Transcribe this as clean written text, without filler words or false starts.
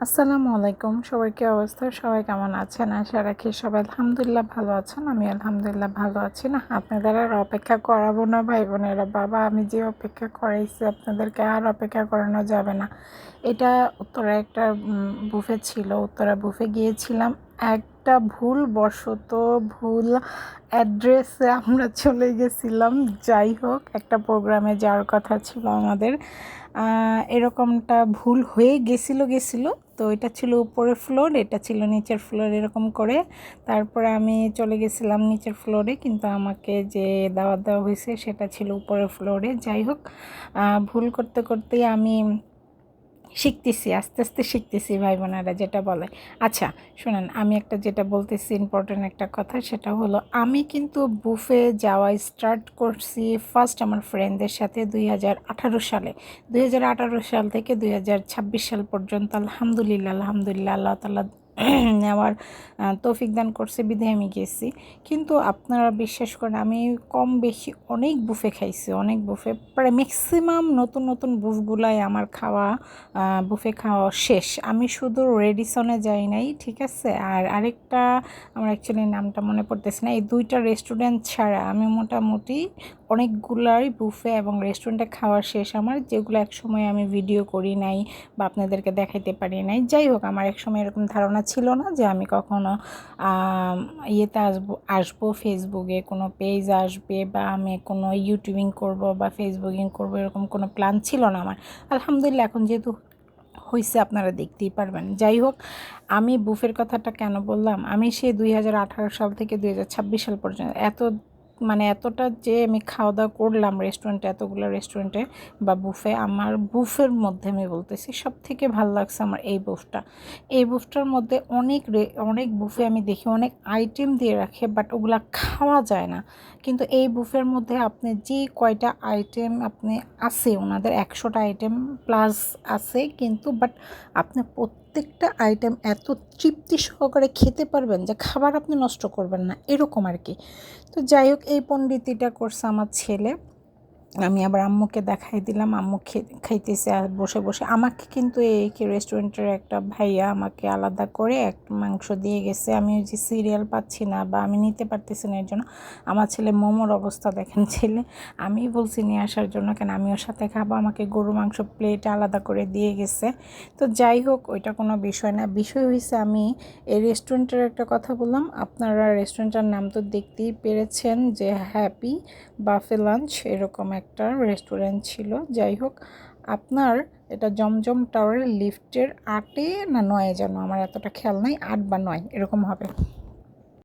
আসসালামু আলাইকুম। সবার কি অবস্থা? সবাই কেমন আছেন? আশা রাখি সবাই আলহামদুলিল্লাহ ভালো আছেন। আমি আলহামদুলিল্লাহ ভালো আছি। না, আপনাদের আর অপেক্ষা করাবো না ভাই বোনেরা। বাবা, আমি যে অপেক্ষা করাইছি আপনাদেরকে আর অপেক্ষা করানো যাবে না। এটা উত্তরা একটা বুফে ছিল। উত্তরা বুফে গিয়েছিলাম। একটা ভুলবশত ভুল অ্যাড্রেসে আমরা চলে গেছিলাম। যাই হোক, একটা প্রোগ্রামে যাওয়ার কথা ছিল আমাদের। এরকমটা ভুল হয়ে গেছিলো। তো এটা ছিল উপরের ফ্লোর, এটা ছিল নিচের ফ্লোর, এরকম করে তারপরে আমি চলে গেছিলাম নিচের ফ্লোরে, কিন্তু আমাকে যে দাওয়াত দেওয়া হয়েছে সেটা ছিল উপরের ফ্লোরে। যাই হোক, ভুল করতে করতেই আমি শিখতেছি, আস্তে আস্তে শিখতেছি ভাই বোনেরা, যেটা বলে। আচ্ছা শুনেন, আমি একটা যেটা বলতেছি ইম্পর্টেন্ট একটা কথা, সেটা হলো আমি কিন্তু বুফে যাওয়া স্টার্ট করছি ফার্স্ট আমার ফ্রেন্ডদের সাথে 2018 সালে। 2018 সাল থেকে 2026 সাল পর্যন্ত আলহামদুলিল্লাহ আল্লাহ তাআলা নেওয়ার তৌফিক দান করছে, বিধায় আমি গেছি। কিন্তু আপনারা বিশ্বাস করেন, আমি কম বেশি অনেক বুফে খাইছি, অনেক বুফে, প্রায় ম্যাক্সিমাম নতুন নতুন বুফগুলাই আমার বুফে খাওয়া শেষ। আমি শুধু রেডিসনে যাই নাই, ঠিক আছে? আর আরেকটা আমার অ্যাকচুয়ালি নামটা মনে পড়তেছে না। এই দুইটা রেস্টুরেন্ট ছাড়া আমি মোটামুটি অনেকগুলাই বুফে এবং রেস্টুরেন্টে খাওয়া শেষ আমার, যেগুলো একসময় আমি ভিডিও করি নাই বা আপনাদেরকে দেখাইতে পারি নাই। যাই হোক, আমার একসময় এরকম ধারণা ছিল না যে আমি কখনো ইয়েতে আসবো ফেসবুকে কোনো পেজ আসবে বা আমি কোনো ইউটিউবিং করব বা ফেসবুকিং করব, এরকম কোনো প্ল্যান ছিল না আমার। আলহামদুলিল্লাহ এখন যেহেতু হয়েছে আপনারা দেখতেই পারবেন। যাই হোক, আমি বুফের কথাটা কেন বললাম, আমি সেই 2018 সাল থেকে 2026 সাল পর্যন্ত এতটা যে আমি খাওয়া দাওয়া করলাম রেস্টুরেন্টে, এতগুলো রেস্টুরেন্টে বা বুফে, আমার বুফের মধ্যে আমি বলতেছি সব থেকে ভালো লাগছে আমার এই বুফটার মধ্যে অনেক বুফে আমি দেখি অনেক আইটেম দিয়ে রাখে, বাট ওগুলা খাওয়া যায় না। কিন্তু এই বুফের মধ্যে আপনি যে কয়টা আইটেম আপনি আছে, ওনাদের 100টা আইটেম প্লাস আছে, কিন্তু বাট আপনি প্রত্যেকটা আইটেম এত তৃপ্তি সহকারে খেতে পারবেন যে খাবার আপনি নষ্ট করবেন না, এরকম আর কি। তো যাই হোক, এই পণ্ডিতিটা করছে আমার ছেলে। আমি আবার আম্মুকে দেখাই দিলাম, আম্মু খাইতেছে আর বসে বসে। আমাকে কিন্তু এই রেস্টুরেন্টের একটা ভাইয়া আমাকে আলাদা করে একটা মাংস দিয়ে গেছে। আমি ওই যে সিরিয়াল পাচ্ছি না বা আমি নিতে পারতেছি না, এর জন্য। আমার ছেলে মোমোর অবস্থা দেখেন, ছেলে আমি বলছি নিয়ে আসার জন্য, কেন আমি ওর সাথে খাবো, আমাকে গরু মাংস প্লেট আলাদা করে দিয়ে গেছে। তো যাই হোক, ওইটা কোনো বিষয় না। বিষয় হয়েছে, আমি এই রেস্টুরেন্টের একটা কথা বললাম। আপনারা রেস্টুরেন্টের নাম তো দেখতেই পেরেছেন যে হ্যাপি বাফে লাঞ্চ, এরকম একটা রেস্টুরেন্ট ছিল। যাই হোক, আপনার এটা জমজম টাওয়ারের লিফটের 8-এ না 9-এ, যেন আমার এতটা খেয়াল নাই, 8 বা 9 এরকম হবে।